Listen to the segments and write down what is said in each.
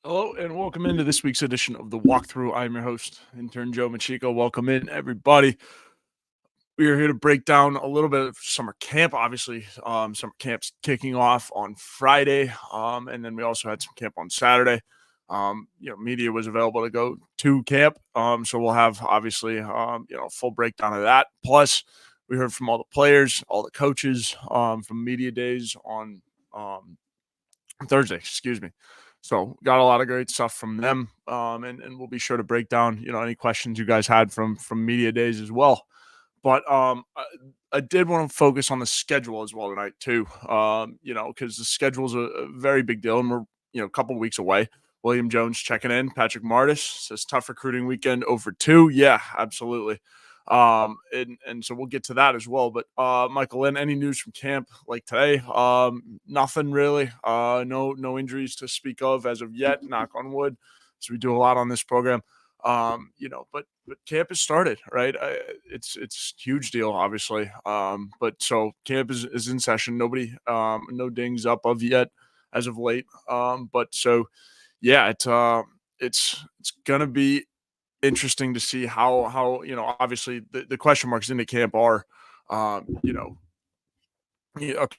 Hello and welcome into this week's edition of the Walkthrough. I'm your host, intern Joe Macheca. Welcome in, everybody. We are here to break down a little bit of summer camp. Obviously, summer camp's kicking off on Friday, and then we also had some camp on Saturday. Media was available to go to camp, so we'll have obviously full breakdown of that. Plus, we heard from all the players, all the coaches from media days on um, Thursday. Excuse me. So got a lot of great stuff from them, and we'll be sure to break down any questions you guys had from media days as well. But I did want to focus on the schedule as well tonight too. Because the schedule is a very big deal, and we're a couple weeks away. William Jones checking in. Patrick Martis says tough recruiting weekend over 2. Yeah, absolutely. And so we'll get to that as well. But Michael Lynn, any news from camp like today? Nothing really. No injuries to speak of as of yet. Knock on wood. So we do a lot on this program. But camp has started, right? It's a huge deal, obviously. But so camp is in session. Nobody, no dings up of yet as of late. But so yeah, it's gonna be interesting to see how obviously the question marks into camp are a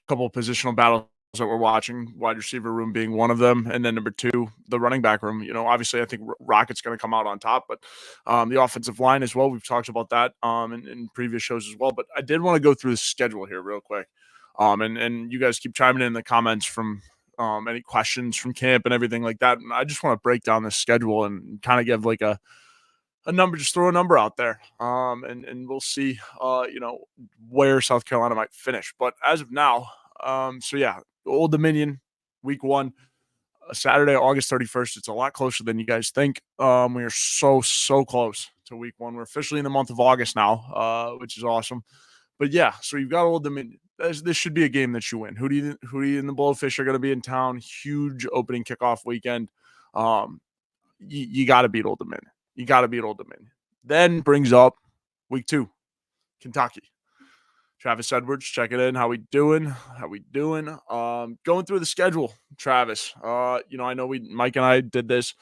couple of positional battles that we're watching, wide receiver room being one of them, and then number 2, the running back room. Obviously I think Rocket's going to come out on top, but the offensive line as well. We've talked about that in previous shows as well. But I did want to go through the schedule here real quick, and you guys keep chiming in the comments from any questions from camp and everything like that. And I just want to break down the schedule and kind of give like a number, just throw a number out there. And we'll see, where South Carolina might finish. But as of now, so yeah, Old Dominion, week 1, Saturday, August 31st. It's a lot closer than you guys think. We are so close to week 1. We're officially in the month of August now, which is awesome. But yeah, so you've got Old Dominion. This should be a game that you win. Who do you and the Blowfish are going to be in town? Huge opening kickoff weekend. You got to beat Old Dominion. You got to beat Old Dominion. Then brings up week 2, Kentucky. Travis Edwards checking in. How we doing? Going through the schedule, Travis. I know Mike and I did this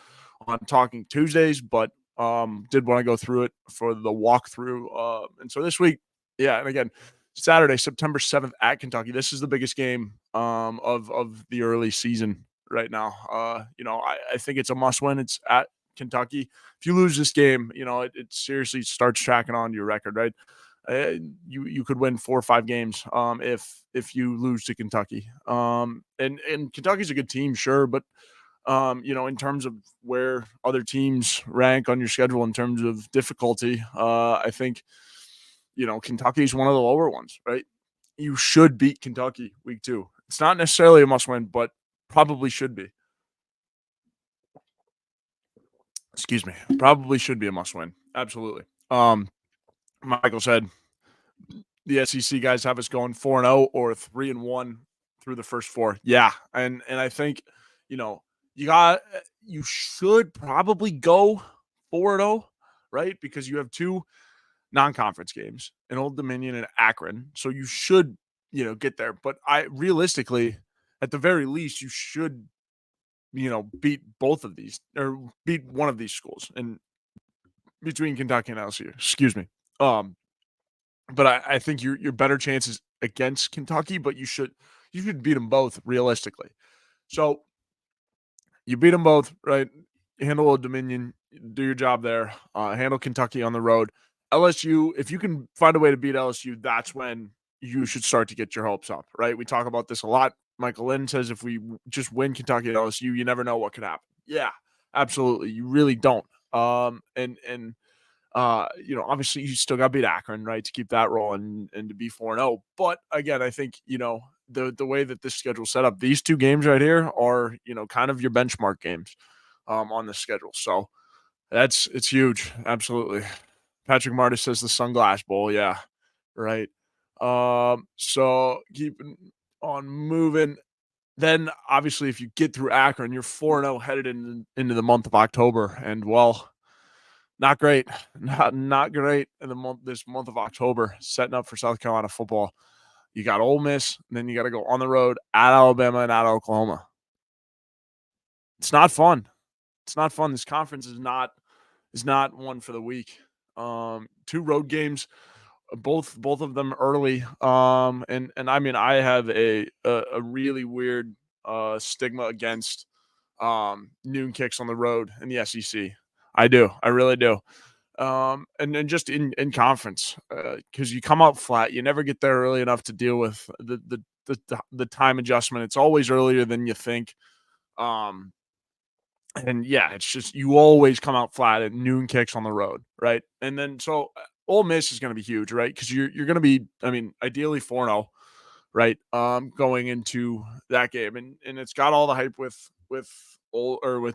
on Talking Tuesdays, but did want to go through it for the walkthrough. And so this week, yeah, and again, Saturday, September 7th at Kentucky. This is the biggest game of the early season right now. I think it's a must win. It's at Kentucky. If you lose this game, it seriously starts tracking on your record, right? You could win 4 or 5 games if you lose to Kentucky. And Kentucky's a good team, sure, but in terms of where other teams rank on your schedule in terms of difficulty, I think Kentucky's one of the lower ones, right? You should beat Kentucky week 2. It's not necessarily a must win, but probably should be. Excuse me. Probably should be a must win. Absolutely. Michael said the SEC guys have us going 4-0 or 3-1 through the first 4. Yeah, and I think you should probably go 4-0, right? Because you have 2 non-conference games in Old Dominion and Akron, so you should get there. But I realistically, at the very least, you should beat both of these or beat one of these schools and between Kentucky and LSU. Excuse me. But I think your better chances against Kentucky, but you should beat them both realistically. So you beat them both, right? Handle Old Dominion, do your job there. Handle Kentucky on the road. LSU, if you can find a way to beat LSU, that's when you should start to get your hopes up, right? We talk about this a lot. Michael Lynn says if we just win Kentucky and LSU, you never know what could happen. Yeah, absolutely. You really don't. And obviously you still got to beat Akron, right, to keep that rolling and to be 4-0. But again, I think, the way that this schedule set up, these 2 games right here are, kind of your benchmark games on the schedule. So it's huge. Absolutely. Patrick Martis says the Sunglass Bowl. Yeah, right. So keeping on moving. Then obviously if you get through Akron, you're 4-0 headed into the month of October. And well, not great. Not great in this month of October, setting up for South Carolina football. You got Ole Miss, and then you got to go on the road at Alabama and at Oklahoma. It's not fun. It's not fun. This conference is not one for the weak. Two road games, both of them early. And I mean, I have a really weird stigma against noon kicks on the road in the SEC. I do. I really do. And then just in conference, because you come out flat, you never get there early enough to deal with the time adjustment. It's always earlier than you think. Um, and yeah, it's just you always come out flat at noon kicks on the road, right? And then so Ole Miss is going to be huge, right? Because you're going to be, I mean, ideally 4-0, right? Going into that game, and it's got all the hype with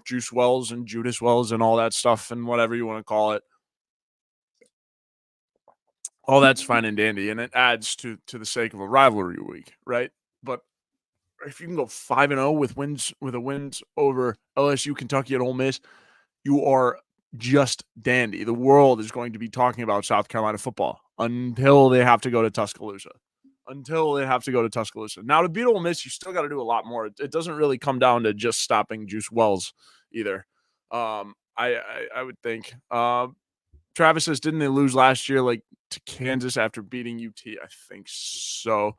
Juice Wells and Judas Wells and all that stuff and whatever you want to call it. All that's fine and dandy, and it adds to the sake of a rivalry week, right? But if you can go 5-0 with a wins over LSU, Kentucky, and Ole Miss, you are just dandy. The world is going to be talking about South Carolina football until they have to go to Tuscaloosa. Now, to beat Ole Miss, you still got to do a lot more. It doesn't really come down to just stopping Juice Wells either. I would think. Travis says, didn't they lose last year, like to Kansas after beating UT? I think so.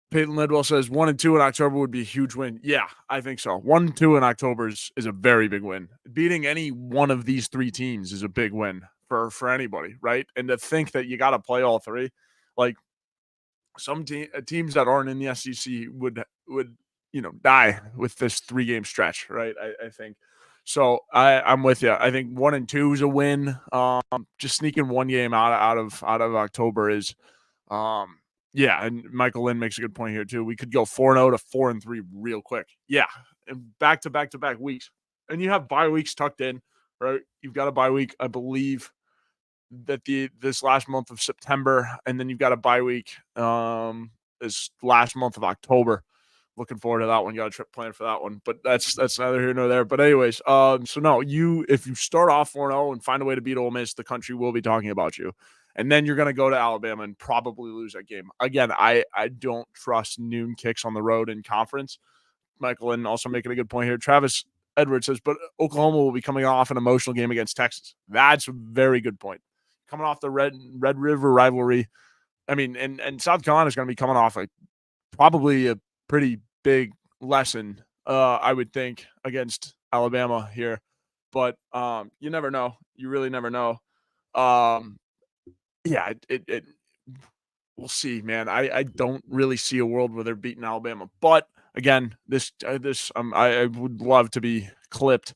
Peyton Ledwell says 1-2 in October would be a huge win. Yeah, I think so. 1-2 in October is a very big win. Beating any one of these three teams is a big win for anybody, right? And to think that you got to play all three, like some teams that aren't in the SEC would die with this 3-game stretch, right? I think. So I'm with you. I think 1-2 is a win. Just sneaking one game out of October is yeah, and Michael Lynn makes a good point here too. We could go 4-0 to 4-3 real quick. Yeah, and back to back to back weeks, and you have bye weeks tucked in, right? You've got a bye week, I believe, that this last month of September, and then you've got a bye week this last month of October. Looking forward to that one. Got a trip planned for that one, but that's neither here nor there. But anyways, so no, if you start off 4-0 and find a way to beat Ole Miss, the country will be talking about you. And then you're going to go to Alabama and probably lose that game. Again, I don't trust noon kicks on the road in conference. Michael, and also making a good point here. Travis Edwards says, but Oklahoma will be coming off an emotional game against Texas. That's a very good point. Coming off the Red River rivalry. I mean, and South Carolina is going to be coming off probably a pretty big lesson, I would think, against Alabama here. But you never know. You really never know. Yeah, it we'll see, man. I don't really see a world where they're beating Alabama. But again, I would love to be clipped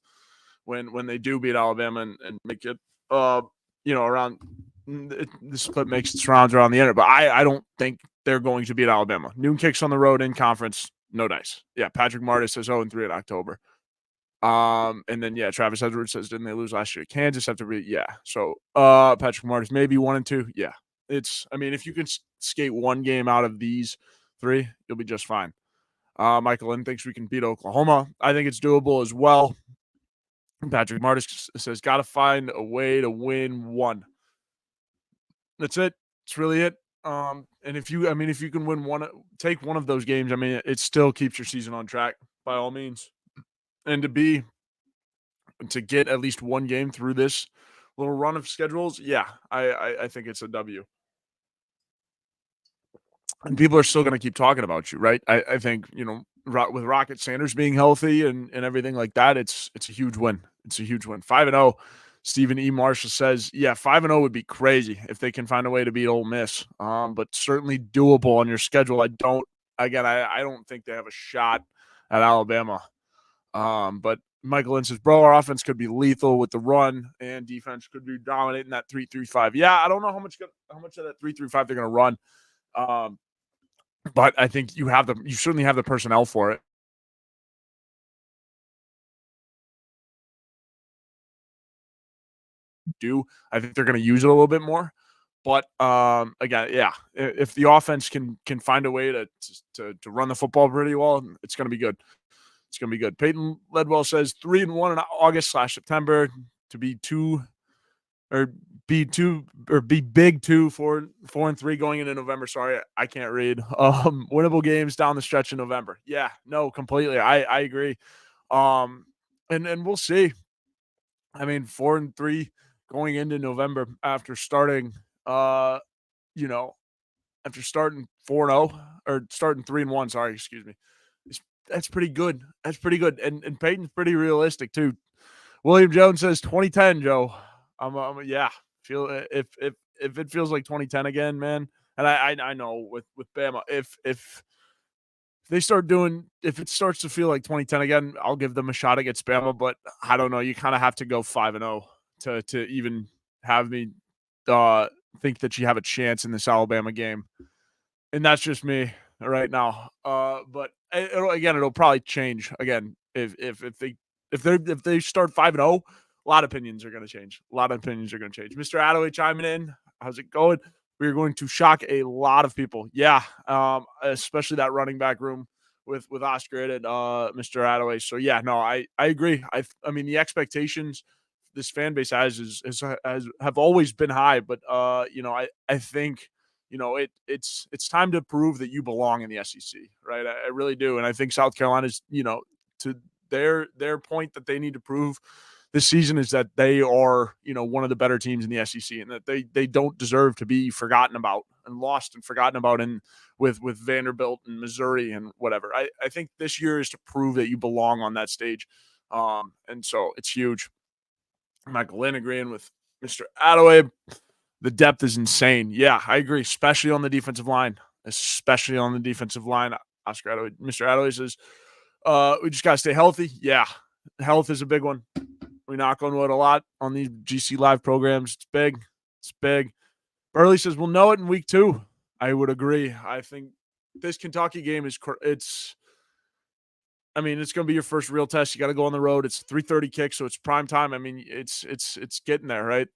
when they do beat Alabama and make it around this clip makes its rounds around the internet. But I don't think they're going to beat Alabama. Noon kicks on the road in conference, no dice. Yeah, Patrick Martis says 0-3 in October. And then yeah, Travis Edwards says, didn't they lose last year? Kansas have to beat, yeah. So Patrick Martis maybe 1-2. Yeah. If you can skate one game out of these three, you'll be just fine. Michael Lynn thinks we can beat Oklahoma. I think it's doable as well. Patrick Martis says, got to find a way to win one. That's it. It's really it. And if you can win one, take one of those games, it still keeps your season on track by all means. And to get at least one game through this little run of schedules, yeah, I think it's a W. And people are still going to keep talking about you, right? I think, with Rocket Sanders being healthy and everything like that, it's a huge win. It's a huge win. 5-0. Stephen E. Marshall says, yeah, 5-0 would be crazy if they can find a way to beat Ole Miss. But certainly doable on your schedule. I don't think they have a shot at Alabama. But Michael Lynn says, bro, our offense could be lethal with the run and defense could be dominating that 3-3-5. Yeah, I don't know how much of that 3-3-5 they're going to run. But I think you certainly have the personnel for it. I think they're going to use it a little bit more. But again, yeah, if the offense can find a way to run the football pretty well, it's going to be good. It's going to be good. Peyton Ledwell says 3-1 in August/September to be big 4-3 going into November. Sorry, I can't read. Winnable games down the stretch in November. Yeah, no, completely. I agree. Um, and we'll see. I mean, 4-3 going into November after starting, you know, after starting 4-0 or starting 3-1, sorry, excuse me. That's pretty good. That's pretty good. And Peyton's pretty realistic too. William Jones says 2010, Joe. Yeah. Feel if it feels like 2010 again, man. And I know with Bama, if they start doing if it starts to feel like 2010 again, I'll give them a shot against Bama. But I don't know. You kind of have to go 5-0 to even have me uh, think that you have a chance in this Alabama game. And that's just me right now. But it'll probably change again if they start 5-0. A lot of opinions are going to change. A lot of opinions are going to change. Mr. Attaway chiming in. How's it going? We're going to shock a lot of people. Yeah, especially that running back room with Oscar and Mr. Attaway. So yeah, no, I agree. I mean the expectations this fan base has have always been high, but I think it's time to prove that you belong in the SEC, right? I really do, and I think South Carolina's to their point that they need to prove this season is that they are one of the better teams in the SEC, and that they don't deserve to be forgotten about and lost and forgotten about in with Vanderbilt and Missouri and whatever. I think this year is to prove that you belong on that stage, and so it's huge. Michael Lynn agreeing with Mr. Attaway. The depth is insane. Yeah, I agree, especially on the defensive line. Especially on the defensive line. Oscar Attaway, Mr. Attaway says, we just got to stay healthy. Yeah, health is a big one. We knock on wood a lot on these GC Live programs. It's big. It's big. Burley says, we'll know it in week 2. I would agree. I think this Kentucky game it's going to be your first real test. You got to go on the road. It's 3:30 kick, so it's prime time. I mean, it's getting there, right?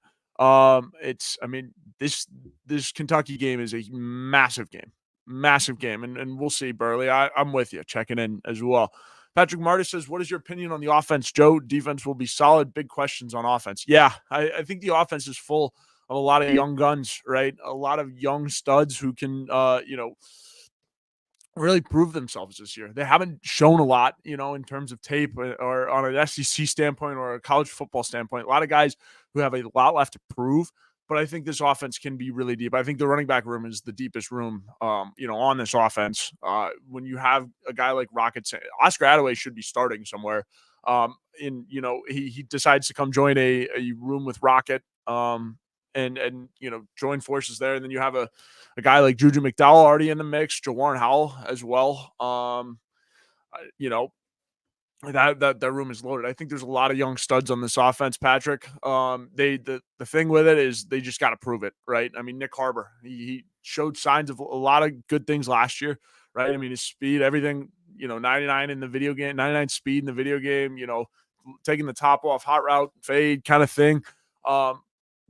This Kentucky game is a massive game, and we'll see. Burley, I'm with you, checking in as well. Patrick Martis says, "What is your opinion on the offense, Joe? Defense will be solid. Big questions on offense. Yeah, I think the offense is full of a lot of young guns, right? A lot of young studs who can, really prove themselves this year. They haven't shown a lot, in terms of tape or on an SEC standpoint or a college football standpoint. A lot of guys who have a lot left to prove, but I think this offense can be really deep. I think the running back room is the deepest room, on this offense. When you have a guy like Oscar Attaway should be starting somewhere. He decides to come join a room with Rocket. And join forces there. And then you have a guy like Juju McDowell already in the mix, Jawarn Howell as well. That room is loaded. I think there's a lot of young studs on this offense, Patrick. The thing with it is they just got to prove it, right? I mean, Nick Harbor, he showed signs of a lot of good things last year, right? I mean, his speed, everything, 99 in the video game, 99 speed in the video game, taking the top off, hot route, fade kind of thing.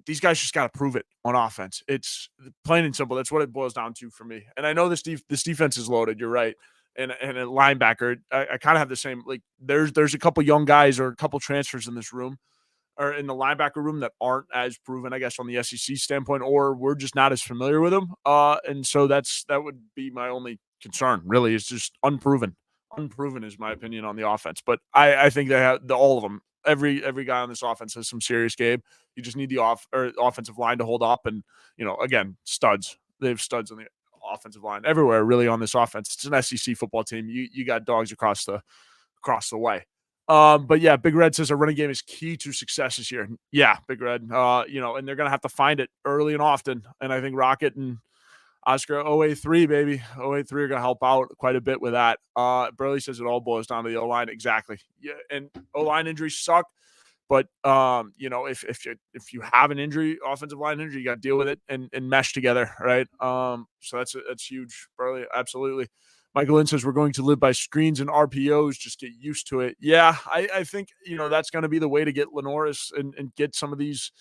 These guys just got to prove it on offense. It's plain and simple. That's what it boils down to for me. And I know this defense is loaded. You're right. And a linebacker, I kind of have the same. Like there's a couple young guys or a couple transfers in this room or in the linebacker room that aren't as proven, I guess, on the SEC standpoint, or we're just not as familiar with them. And so that would be my only concern. Really, is just unproven. Unproven is my opinion on the offense. But I think they have all of them. Every guy on this offense has some serious game. You just need the offensive line to hold up, and again, studs. They have studs on the offensive line everywhere. Really on this offense, it's an SEC football team. You got dogs across the way. But yeah, Big Red says a running game is key to success this year. Yeah, Big Red. And they're gonna have to find it early and often. And I think Rocket and Oscar 083, baby. 083 are going to help out quite a bit with that. Burley says it all boils down to the O-line. Exactly. Yeah, and O-line injuries suck. But if you have an injury, offensive line injury, you got to deal with it and mesh together, right? So that's huge, Burley. Absolutely. Michael Lynn says we're going to live by screens and RPOs. Just get used to it. Yeah, I think that's going to be the way to get Lenoris and get some of these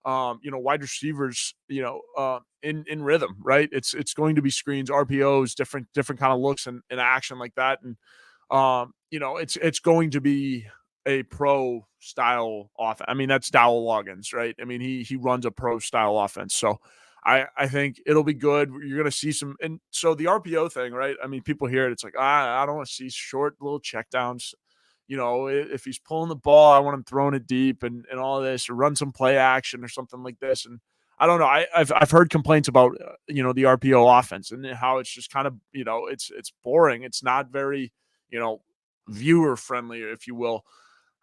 wide receivers, in rhythm, right? It's going to be screens, RPOs, different kind of looks and action like that. And, it's going to be a pro style offense. I mean, that's Dowell Loggins, right? I mean, he runs a pro style offense. So I think it'll be good. You're going to see some, and so the RPO thing, right? I mean, people hear it. It's like, I don't want to see short little checkdowns. if he's pulling the ball, I want him throwing it deep and all of this, or run some play action or something like this. And I don't know. I've heard complaints about the RPO offense and how it's just kind of it's boring. It's not very viewer friendly, if you will.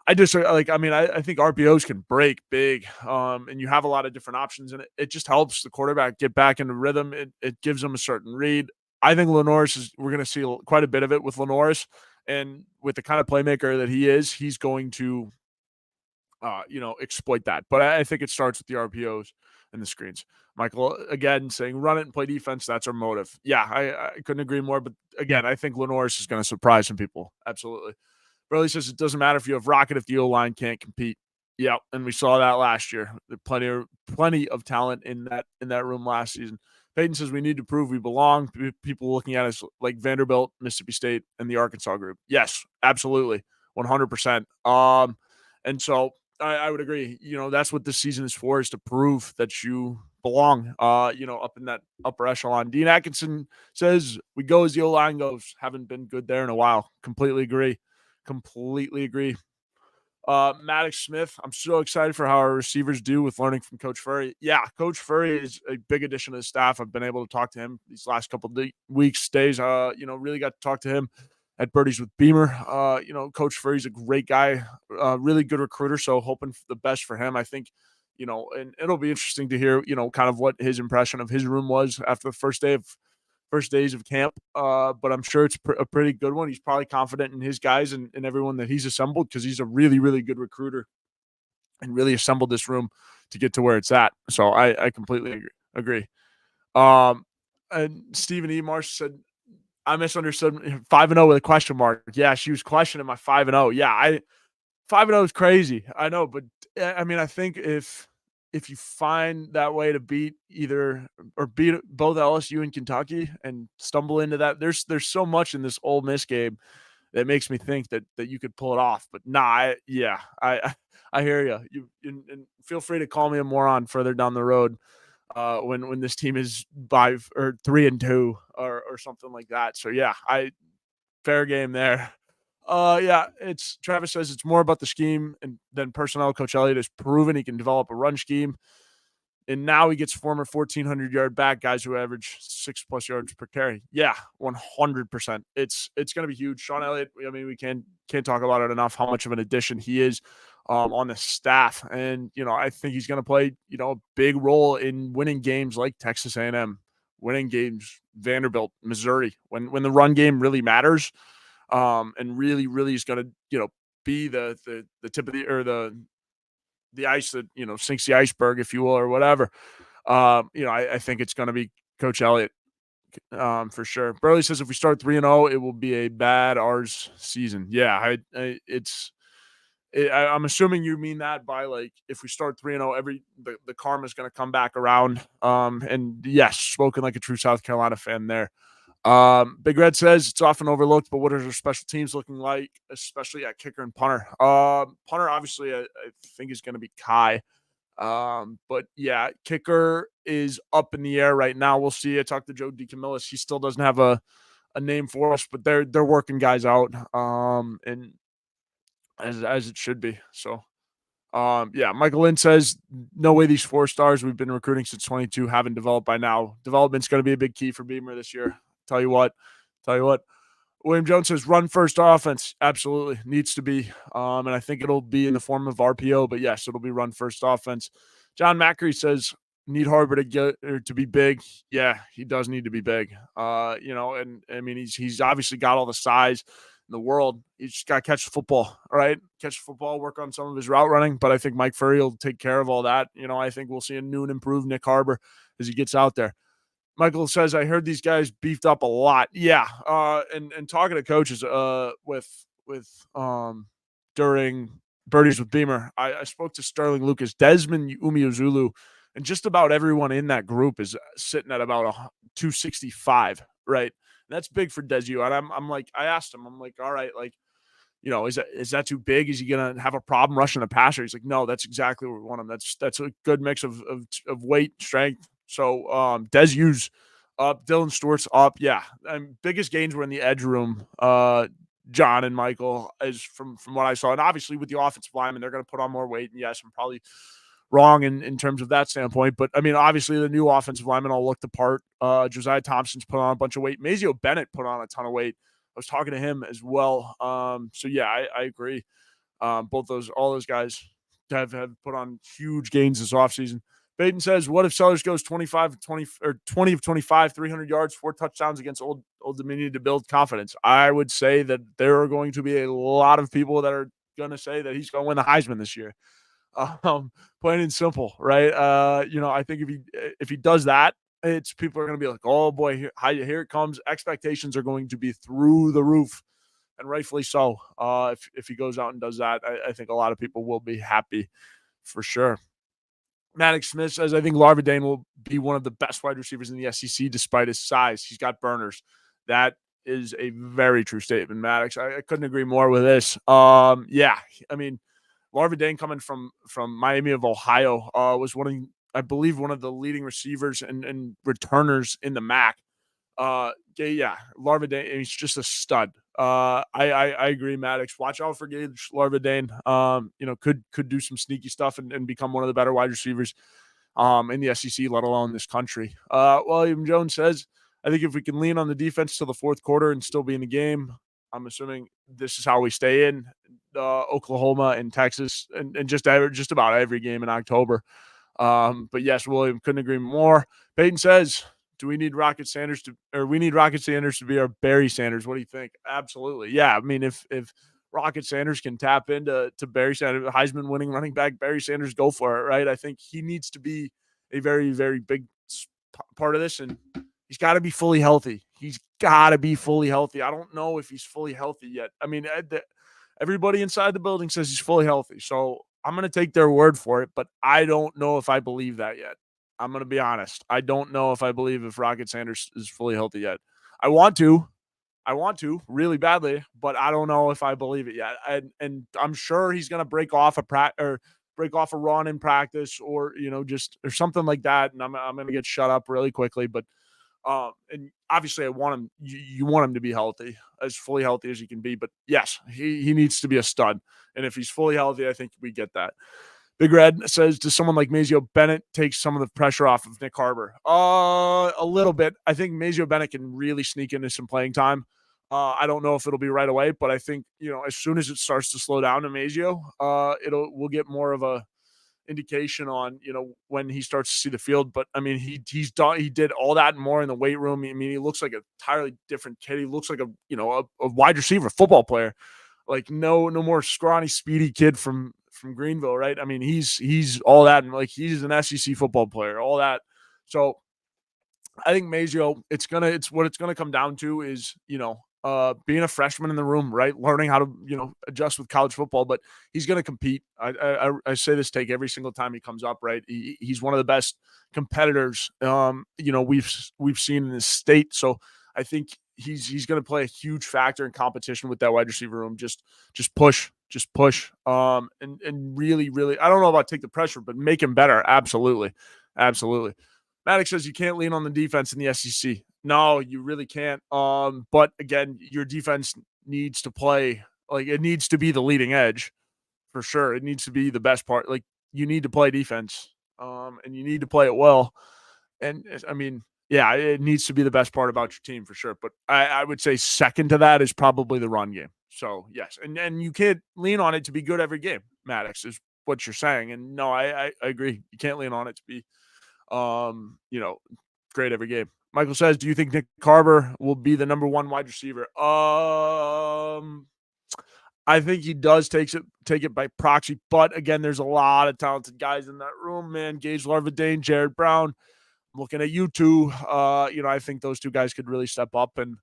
I just like, I mean, I think RPOs can break big, and you have a lot of different options, and it just helps the quarterback get back into rhythm. It gives them a certain read. I think we're going to see quite a bit of it with Lenoris, and with the kind of playmaker that he is, he's going to, exploit that. But I think it starts with the RPOs and the screens. Michael, again, saying run it and play defense. That's our motive. Yeah, I couldn't agree more. But again, I think Lenoris is going to surprise some people. Absolutely. Burley says it doesn't matter if you have Rocket if the O-line can't compete. Yeah, and we saw that last year. Plenty of talent in that room last season. Peyton says we need to prove we belong. People looking at us like Vanderbilt, Mississippi State, and the Arkansas group. Yes, absolutely, 100%. And so I would agree. That's what this season is for: is to prove that you belong. Up in that upper echelon. Dean Atkinson says we go as the O-line goes. Haven't been good there in a while. Completely agree. Maddox Smith, I'm so excited for how our receivers do with learning from Coach Furry. Yeah, Coach Furry is a big addition to the staff. I've been able to talk to him these last couple of weeks, days. Really got to talk to him at Birdies with Beamer. Coach Furry's a great guy, really good recruiter. So hoping for the best for him. I think, and it'll be interesting to hear, kind of what his impression of his room was after the first days of camp. But I'm sure it's a pretty good one. He's probably confident in his guys and everyone that he's assembled, because he's a really, really good recruiter and really assembled this room to get to where it's at. So I completely agree. And Stephen E. Marsh said, I misunderstood 5-0 with a question mark. Yeah, she was questioning my 5-0. Yeah, 5-0 is crazy. I know, but I mean, I think if you find that way to beat both LSU and Kentucky and stumble into that, there's so much in this Ole Miss game that makes me think that you could pull it off. But nah, I hear you. And feel free to call me a moron further down the road when this team is 3-2 or something like that. So yeah, fair game there. Yeah, it's Travis says it's more about the scheme and than personnel. Coach Elliott has proven he can develop a run scheme, and now he gets former 1,400-yard back guys who average 6+ yards per carry. Yeah, 100%. It's going to be huge. Sean Elliott. I mean, we can't talk about it enough how much of an addition he is on the staff, and I think he's going to play a big role in winning games like Texas A&M, winning games Vanderbilt, Missouri, when the run game really matters. And really, really is going to, be the tip of the ice that, sinks the iceberg, if you will, or whatever. I think it's going to be Coach Elliott, for sure. Burley says if we start 3-0, it will be a bad ours season. Yeah, I'm assuming you mean that by like if we start 3-0, the karma is going to come back around. And yes, spoken like a true South Carolina fan there. Big Red says it's often overlooked, but what are our special teams looking like, especially at kicker and punter? Punter, obviously, I think is going to be Kai. But yeah, kicker is up in the air right now. We'll see. I talked to Joe DeCamillis. He still doesn't have a name for us, but they're working guys out. And as it should be. So, yeah, Michael Lynn says, no way these 4 stars we've been recruiting since 22 haven't developed by now. Development's going to be a big key for Beamer this year. Tell you what. William Jones says run first offense. Absolutely needs to be. And I think it'll be in the form of RPO, but yes, it'll be run first offense. John Macri says need Harbor to be big. Yeah, he does need to be big. And I mean, he's obviously got all the size in the world. He's just got to catch the football, right? Catch the football, work on some of his route running. But I think Mike Furry will take care of all that. I think we'll see a new and improved Nick Harbor as he gets out there. Michael says, I heard these guys beefed up a lot. Yeah. And talking to coaches during Birdies with Beamer, I spoke to Sterling Lucas, Desmond Umeozulu, and just about everyone in that group is sitting at about 265, right? And that's big for Desu. And I'm like, I asked him, I'm like, all right, like, is that too big? Is he going to have a problem rushing the passer? He's like, no, that's exactly what we want him. That's a good mix of weight, strength. So Desu's up, Dylan Stewart's up. Yeah. And biggest gains were in the edge room. John and Michael, as from what I saw. And obviously with the offensive lineman, they're going to put on more weight. And yes, I'm probably wrong in terms of that standpoint. But I mean, obviously the new offensive linemen all look the part. Josiah Thompson's put on a bunch of weight. Mazio Bennett put on a ton of weight. I was talking to him as well. So yeah, I agree. All those guys have put on huge gains this offseason. Baden says, what if Sellers goes 25 of 20 or 20 of 25, 300 yards, 4 touchdowns against Old Dominion to build confidence? I would say that there are going to be a lot of people that are going to say that he's going to win the Heisman this year. Plain and simple, right? I think if he does that, it's people are going to be like, oh boy, here it comes. Expectations are going to be through the roof, and rightfully so. If he goes out and does that, I think a lot of people will be happy for sure. Maddox Smith says, I think Larvadain will be one of the best wide receivers in the SEC despite his size. He's got burners. That is a very true statement, Maddox. I couldn't agree more with this. Yeah, I mean, Larvadain coming from Miami of Ohio was I believe one of the leading receivers and returners in the MAC. Yeah, Larvadain, he's just a stud. I agree, Maddox. Watch out for Gage Larvadain. Could do some sneaky stuff and become one of the better wide receivers in the SEC, let alone this country. William Jones says, I think if we can lean on the defense till the fourth quarter and still be in the game, I'm assuming this is how we stay in Oklahoma and Texas and just about every game in October. But yes, William, couldn't agree more. Peyton says, we need Rocket Sanders to be our Barry Sanders. What do you think? Absolutely. Yeah. I mean, if Rocket Sanders can tap into Barry Sanders, Heisman winning running back, Barry Sanders, go for it. Right. I think he needs to be a very, very big part of this. And he's got to be fully healthy. I don't know if he's fully healthy yet. I mean, everybody inside the building says he's fully healthy. So I'm going to take their word for it, but I don't know if I believe that yet. I'm going to be honest. I don't know if I believe if Rocket Sanders is fully healthy yet. I want to really badly, but I don't know if I believe it yet. And I'm sure he's going to break off a run in practice or something like that. And I'm going to get shut up really quickly, but and obviously I want him, you want him to be healthy, as fully healthy as he can be, but yes, he needs to be a stud. And if he's fully healthy, I think we get that. Big Red says, does someone like Mazio Bennett take some of the pressure off of Nick Harbor? A little bit. I think Mazio Bennett can really sneak into some playing time. I don't know if it'll be right away, but I think, as soon as it starts to slow down to Mazio, we'll get more of a indication on, when he starts to see the field. But I mean, he did all that and more in the weight room. I mean, he looks like a entirely different kid. He looks like a wide receiver, football player, like no more scrawny, speedy kid from Greenville, right? I mean, he's all that, and like he's an SEC football player, all that. So I think Mazio, it's what it's gonna come down to is, being a freshman in the room, right? Learning how to, adjust with college football, but he's going to compete. I say this take every single time he comes up, right? He's one of the best competitors, we've seen in this state. So I think he's going to play a huge factor in competition with that wide receiver room. Just push, and really, really, I don't know about take the pressure, but make him better. Absolutely. Absolutely. Maddox says you can't lean on the defense in the SEC. No, you really can't. But again, your defense needs to play, like it needs to be the leading edge for sure. It needs to be the best part. Like you need to play defense, and you need to play it well. And I mean, yeah, it needs to be the best part about your team for sure. But I would say second to that is probably the run game. So yes, and you can't lean on it to be good every game. Maddox is what you're saying, and no, I agree. You can't lean on it to be great every game. Michael says, do you think Nick Carver will be the number one wide receiver? I think he does take it by proxy, but again, there's a lot of talented guys in that room, man. Gage Larvadain, Jared Brown. I'm looking at you two. I think those two guys could really step up and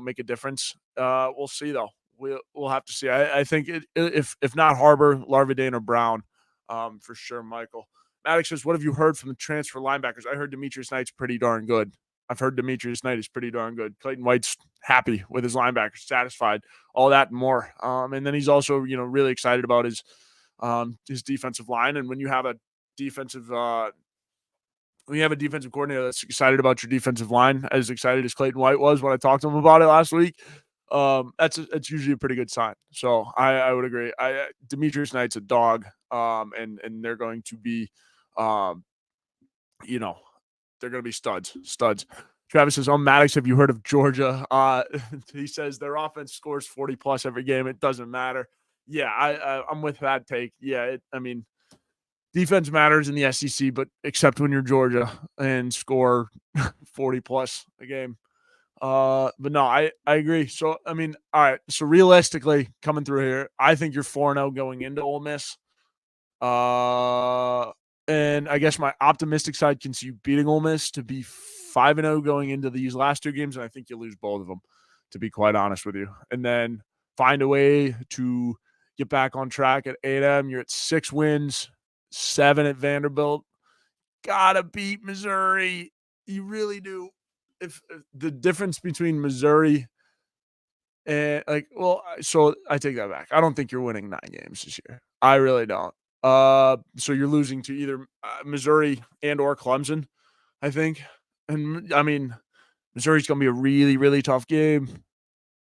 make a difference. We'll see though. We'll have to see. I think if not Harbor, Larvadain or Brown, for sure, Michael. Maddox says, what have you heard from the transfer linebackers? I heard Demetrius Knight's pretty darn good. I've heard Demetrius Knight is pretty darn good. Clayton White's happy with his linebackers, satisfied, all that and more. And then he's also, really excited about his defensive line. And when you have a defensive coordinator that's excited about your defensive line, as excited as Clayton White was when I talked to him about it last week, That's usually a pretty good sign. So I would agree. Demetrius Knight's a dog, and they're going to be, um, you know, they're going to be studs. Travis says, "On Maddox, have you heard of Georgia?" He says their offense scores 40 plus every game. It doesn't matter. Yeah, I'm with that take. Yeah, I mean, defense matters in the SEC, but except when you're Georgia and score 40 plus a game. But no, I agree. So I mean, all right. So realistically, coming through here, I think you're 4-0 going into Ole Miss. Uh, and I guess my optimistic side can see you beating Ole Miss to be 5-0 going into these last two games, and I think you lose both of them, to be quite honest with you. And then find a way to get back on track at 8M. You're at 6 wins, 7 at Vanderbilt. Gotta beat Missouri. You really do. If the difference between Missouri and so I take that back. I don't think you're winning 9 games this year. I really don't. So you're losing to either Missouri and or Clemson, I think. And I mean, Missouri's gonna be a really, really tough game.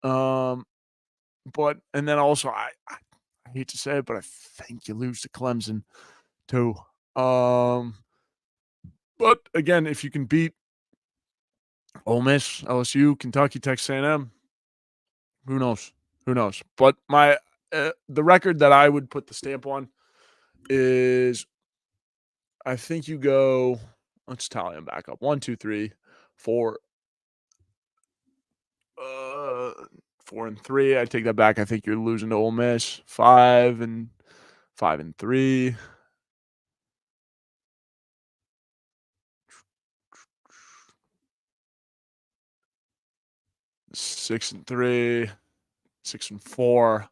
Um, but and then also I hate to say it, but I think you lose to Clemson too. Um, but again, if you can beat Ole Miss, LSU, Kentucky, Texas A&M, who knows? Who knows? But the record that I would put the stamp on is I think you go. Let's tally them back up. 1, 2, 3, 4. 4-3. I take that back. I think you're losing to Ole Miss. 5-3. 6-3. 6-4.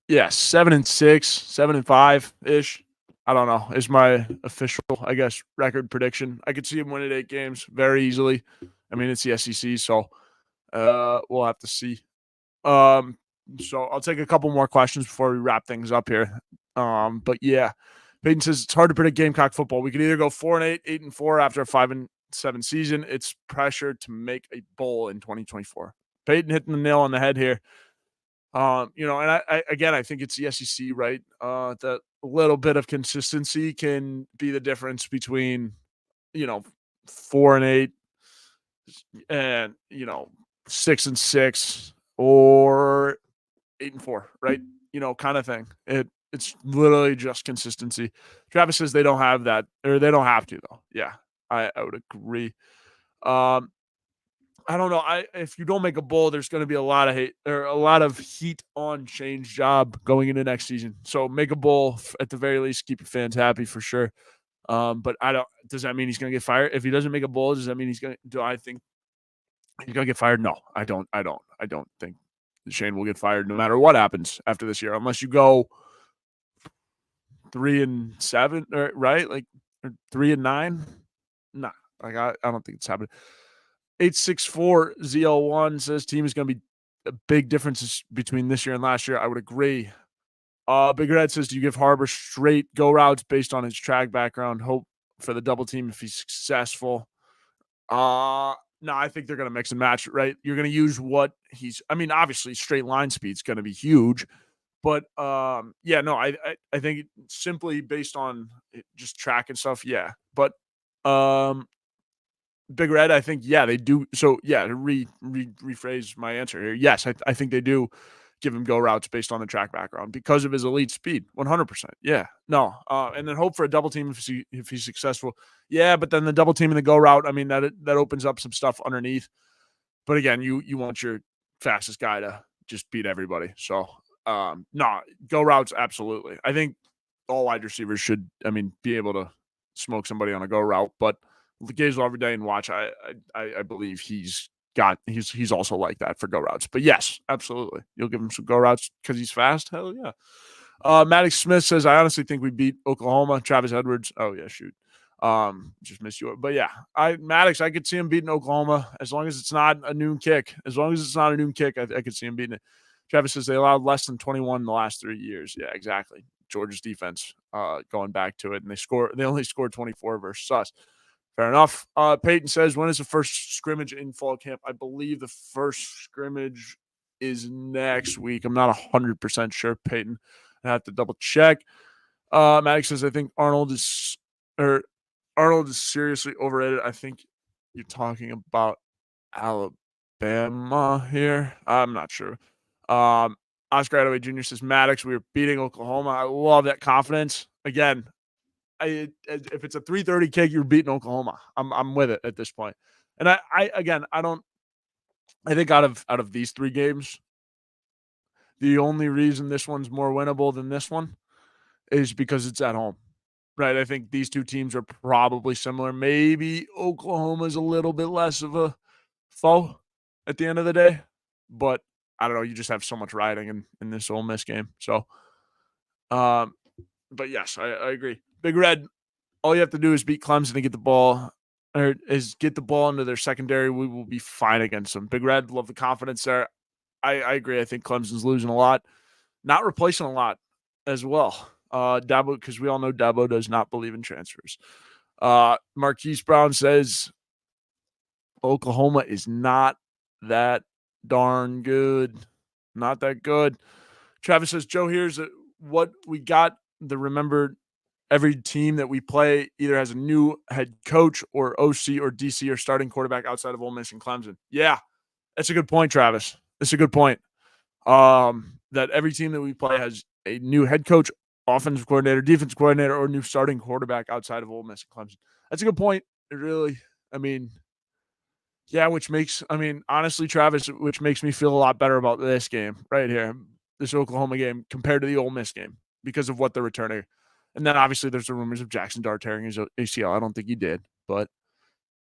Yeah, 7-6, 7-5 ish. I don't know. Is my official, I guess, record prediction. I could see him winning 8 games very easily. I mean, it's the SEC, so we'll have to see. So I'll take a couple more questions before we wrap things up here. But yeah, Peyton says it's hard to predict Gamecock football. We could either go 4-8, 8-4 after a 5-7 season. It's pressure to make a bowl in 2024. Peyton hitting the nail on the head here. And I think it's the SEC, right? That little bit of consistency can be the difference between, 4-8 and 6-6 or 8-4, right? Kind of thing. It's literally just consistency. Travis says they don't have that, or they don't have to though. Yeah, I would agree. Um, I don't know. If you don't make a bowl, there's going to be a lot of hate or a lot of heat on Shane's job going into next season. So make a bowl at the very least, keep your fans happy for sure. But I don't. Does that mean he's going to get fired if he doesn't make a bowl? Does that mean he's going to? Do I think he's going to get fired? No, I don't. I don't think Shane will get fired no matter what happens after this year, unless you go 3-7, right? Like 3-9. Nah, like I don't think it's happening. 864 ZL1 says team is going to be a big differences between this year and last year. I would agree. Big Red says, do you give Harbor straight go routes based on his track background? Hope for the double team if he's successful. No, I think they're going to mix and match, right? You're going to use what obviously straight line speed's going to be huge, but yeah, no, I think simply based on just track and stuff, yeah. But Big Red, I think, yeah, they do. So yeah, to rephrase my answer here, yes, I think they do give him go routes based on the track background because of his elite speed. 100%. Yeah. No. And then hope for a double team if he's successful. Yeah, but then the double team and the go route, I mean, that opens up some stuff underneath. But again, you want your fastest guy to just beat everybody. So no, go routes, absolutely. I think all wide receivers should, be able to smoke somebody on a go route, but the gaze will every day and watch. I believe he's also like that for go routes. But yes, absolutely. You'll give him some go routes because he's fast. Hell yeah. Maddox Smith says, I honestly think we beat Oklahoma. Travis Edwards. Oh yeah, shoot. Just missed you. But yeah, Maddox, I could see him beating Oklahoma as long as it's not a noon kick. As long as it's not a noon kick, I could see him beating it. Travis says they allowed less than 21 in the last 3 years. Yeah, exactly. Georgia's defense, going back to it, and they only scored 24 versus us. Fair enough. Peyton says, when is the first scrimmage in fall camp? I believe the first scrimmage is next week. I'm not 100% sure, Peyton. I have to double check. Maddox says, I think Arnold is seriously overrated. I think you're talking about Alabama here. I'm not sure. Oscar Attaway Jr. says, Maddox, we were beating Oklahoma. I love that confidence. Again, if it's a 3:30 kick, you're beating Oklahoma. I'm with it at this point. And I think out of these 3 games, the only reason this one's more winnable than this one is because it's at home. Right? I think these 2 teams are probably similar. Maybe Oklahoma's a little bit less of a foe at the end of the day, but I don't know, you just have so much riding in this Ole Miss game. So, but yes, I agree. Big Red, all you have to do is beat Clemson and get the ball into their secondary. We will be fine against them. Big Red, love the confidence there. I agree. I think Clemson's losing a lot, not replacing a lot as well. Dabo, because we all know Dabo does not believe in transfers. Marquise Brown says Oklahoma is not that darn good. Not that good. Travis says, Joe, here's what we got. Remember, every team that we play either has a new head coach or OC or DC or starting quarterback outside of Ole Miss and Clemson. Yeah, that's a good point, Travis. That's a good point. That every team that we play has a new head coach, offensive coordinator, defensive coordinator, or new starting quarterback outside of Ole Miss and Clemson. That's a good point. It really, yeah, honestly, Travis, which makes me feel a lot better about this game right here, this Oklahoma game compared to the Ole Miss game because of what they're returning. And then obviously there's the rumors of Jackson Dart tearing his ACL. I don't think he did, but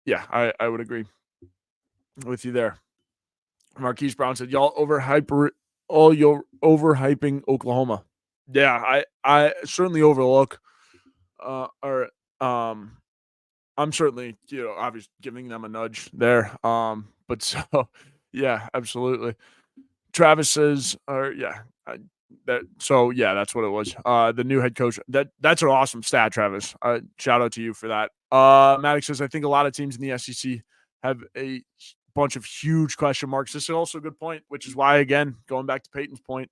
yeah, I would agree with you there. Marquise Brown said, y'all overhyping Oklahoma. Yeah, I certainly overlook I'm certainly, obviously giving them a nudge there. But so yeah, absolutely. Travis says, that's what it was. The new head coach. That's an awesome stat, Travis. Shout out to you for that. Maddox says, I think a lot of teams in the SEC have a bunch of huge question marks. This is also a good point, which is why, again, going back to Peyton's point,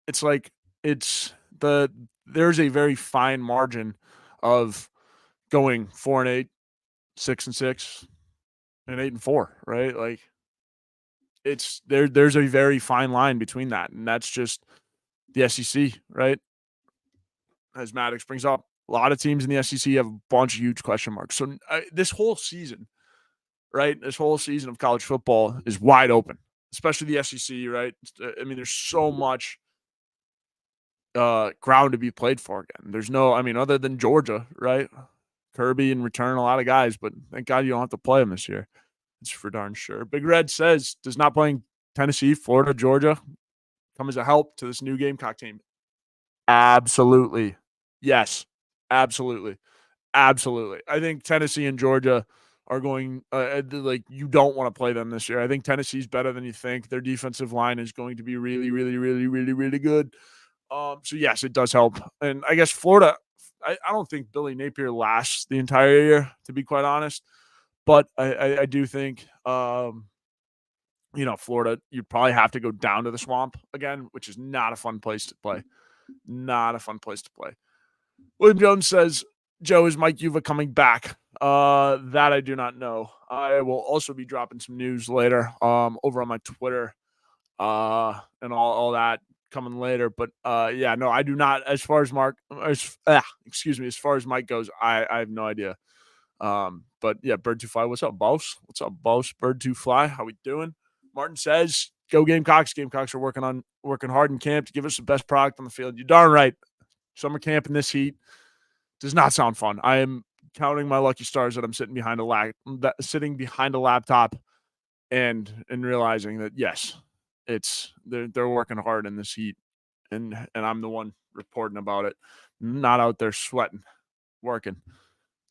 it's like there's a very fine margin of going 4-8, 6-6, and 8-4, right? Like there's a very fine line between that, and that's just the SEC, right? As Maddox brings up, a lot of teams in the SEC have a bunch of huge question marks. So this whole season, right? This whole season of college football is wide open, especially the SEC, right? There's so much ground to be played for again. There's no, other than Georgia, right? Kirby and return a lot of guys, but thank God you don't have to play them this year. It's for darn sure. Big Red says, does not playing Tennessee, Florida, Georgia come as a help to this new Gamecock team? Absolutely. Yes. Absolutely. Absolutely. I think Tennessee and Georgia are going you don't want to play them this year. I think Tennessee's better than you think. Their defensive line is going to be really, really, really, really, really good. So yes, it does help. And I guess Florida, I don't think Billy Napier lasts the entire year, to be quite honest. But I do think, Florida, you'd probably have to go down to the Swamp again, which is not a fun place to play. Not a fun place to play. William Jones says, Joe, is Mike Yuva coming back? That I do not know. I will also be dropping some news later over on my Twitter and all that coming later. But no, I do not. As far as as far as Mike goes, I have no idea. But yeah, Bird to Fly, what's up, boss? What's up, boss? Bird to Fly, how we doing? Martin says, go Gamecocks. Gamecocks are working hard in camp to give us the best product on the field. You're darn right. Summer camp in this heat does not sound fun. I am counting my lucky stars that I'm sitting behind a laptop and realizing that yes, they're working hard in this heat, and I'm the one reporting about it, not out there sweating, working.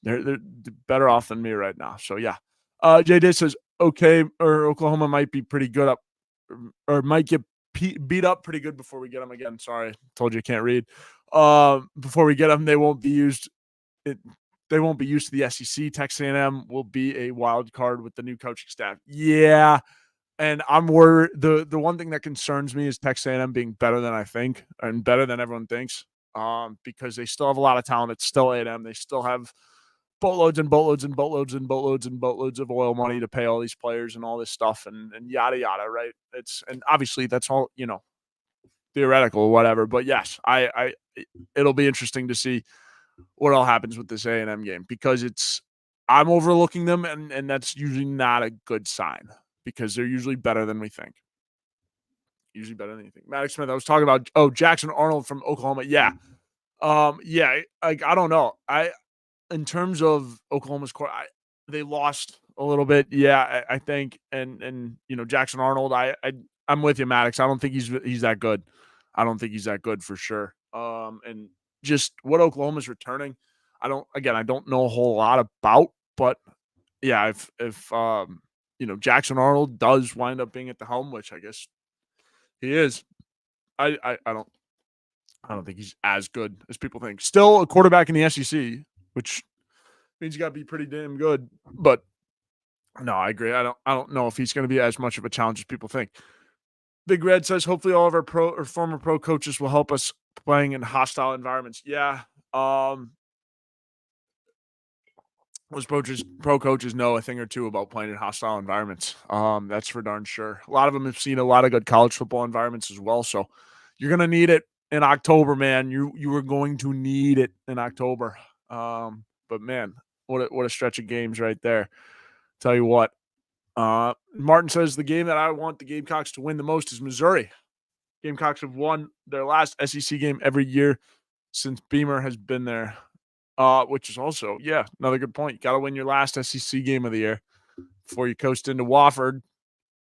They're better off than me right now. So yeah. Jay Day says Oklahoma might be pretty good up, or might get beat up pretty good before we get them again. Sorry, told you I can't read. before we get them, they won't be used. It, they won't be used to the SEC. Texas A&M will be a wild card with the new coaching staff. Yeah, and I'm worried. The one thing that concerns me is Texas A&M being better than I think and better than everyone thinks. Because they still have a lot of talent. It's still A&M. They still have boatloads and boatloads and boatloads and boatloads and boatloads of oil money to pay all these players and all this stuff and yada yada. Right? And obviously that's all theoretical or whatever. But yes, it'll be interesting to see what all happens with this A&M game because I'm overlooking them and that's usually not a good sign because they're usually better than we think. Usually better than you think. Maddox Smith, I was talking about Jackson Arnold from Oklahoma. Yeah. Yeah, like I don't know. In terms of Oklahoma's core, they lost a little bit. Yeah, I think and Jackson Arnold, I'm with you, Maddox. I don't think he's that good. I don't think he's that good for sure. And just what Oklahoma's returning, I don't know a whole lot about, but yeah, if Jackson Arnold does wind up being at the helm, which I guess he is, I don't think he's as good as people think. Still a quarterback in the SEC, which means you got to be pretty damn good. But no, I agree. I don't know if he's going to be as much of a challenge as people think. Big Red says, hopefully all of our pro or former pro coaches will help us playing in hostile environments. Yeah. Those pro coaches know a thing or two about playing in hostile environments. That's for darn sure. A lot of them have seen a lot of good college football environments as well. So you're going to need it in October, man. You are going to need it in October. But man, what a stretch of games right there. Tell you what. Martin says the game that I want the Gamecocks to win the most is Missouri. Gamecocks have won their last SEC game every year since Beamer has been there. Which is also, another good point. You got to win your last SEC game of the year before you coast into Wofford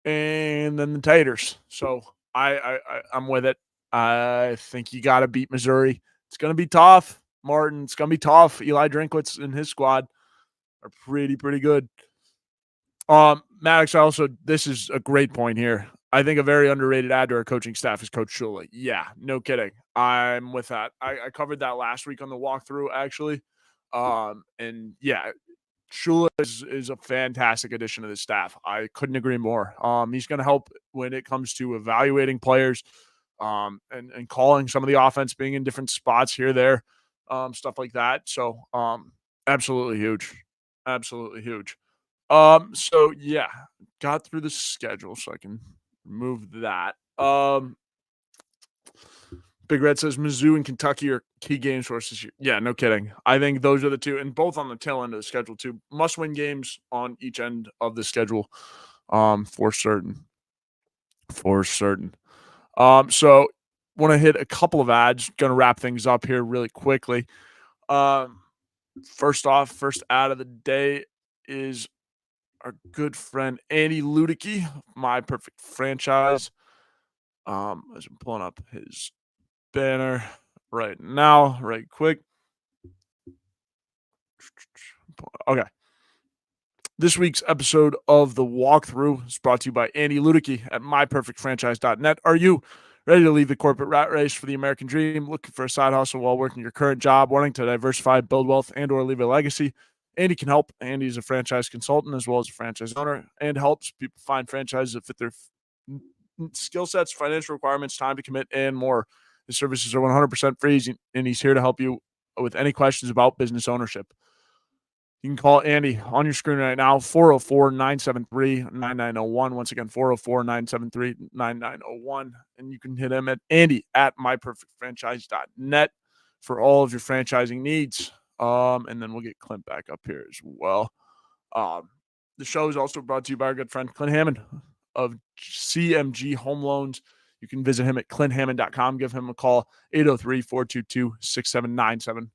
and then the Taters. So I'm with it. I think you got to beat Missouri. It's going to be tough, Martin. It's going to be tough. Eli Drinkwitz and his squad are pretty good. Maddox, this is a great point here. I think a very underrated add to our coaching staff is Coach Shula. Yeah, no kidding. I'm with that. I covered that last week on the walkthrough, actually. And yeah, Shula is a fantastic addition to the staff. I couldn't agree more. He's going to help when it comes to evaluating players, and calling some of the offense, being in different spots here, there, stuff like that. So, absolutely huge. Absolutely huge. So yeah, got through the schedule so I can remove that. Big Red says Mizzou and Kentucky are key games for us this year. Yeah, no kidding. I think those are the two, and both on the tail end of the schedule too. Must-win games on each end of the schedule, for certain. For certain. So want to hit a couple of ads. Going to wrap things up here really quickly. First ad of the day is our good friend Andy Luedecke, My Perfect Franchise. As I'm pulling up his banner right now, right quick. Okay. This week's episode of The Walkthrough is brought to you by Andy Luedecke at myperfectfranchise.net. Are you ready to leave the corporate rat race for the American dream, looking for a side hustle while working your current job, wanting to diversify, build wealth, and or leave a legacy? Andy can help. Andy is a franchise consultant as well as a franchise owner and helps people find franchises that fit their skill sets, financial requirements, time to commit, and more. His services are 100% free, and he's here to help you with any questions about business ownership. You can call Andy on your screen right now, 404-973-9901. Once again, 404-973-9901. And you can hit him at Andy at myperfectfranchise.net for all of your franchising needs. And then we'll get Clint back up here as well. The show is also brought to you by our good friend Clint Hammond of CMG Home Loans. You can visit him at clint.hammond.com. Give him a call, 803-422-6797.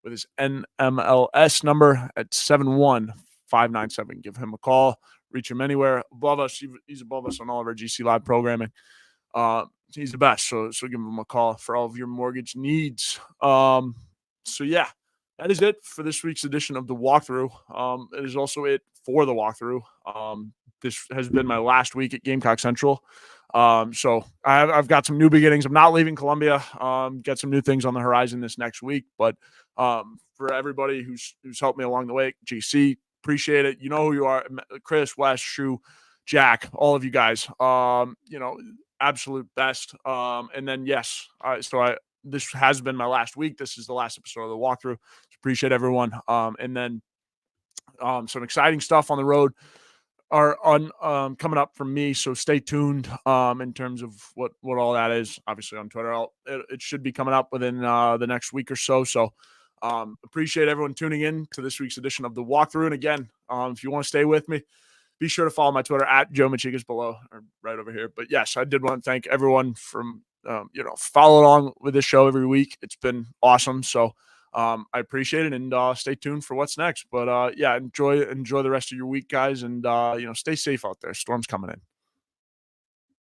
with his NMLS number at 71597. Give him a call. Reach him anywhere. Above us, he's above us on all of our GC Live programming. He's the best, so give him a call for all of your mortgage needs. So yeah, that is it for this week's edition of The Walkthrough. It is also it for The Walkthrough. This has been my last week at Gamecock Central. So I've got some new beginnings. I'm not leaving Columbia. Get some new things on the horizon this next week. But for everybody who's helped me along the way, GC, appreciate it. You know who you are, Chris, Wes, Shu, Jack, all of you guys. Absolute best. And then yes, this has been my last week. This is the last episode of the walkthrough. Appreciate everyone. And then some exciting stuff on the road are on coming up from me. So stay tuned in terms of what all that is. Obviously on Twitter, it should be coming up within the next week or so. So appreciate everyone tuning in to this week's edition of the walkthrough. And again, if you want to stay with me, be sure to follow my Twitter at Joe Macheca's below or right over here. But yes, I did want to thank everyone from following along with this show every week. It's been awesome. So I appreciate it, and stay tuned for what's next. But yeah, enjoy the rest of your week, guys, and stay safe out there. Storm's coming in.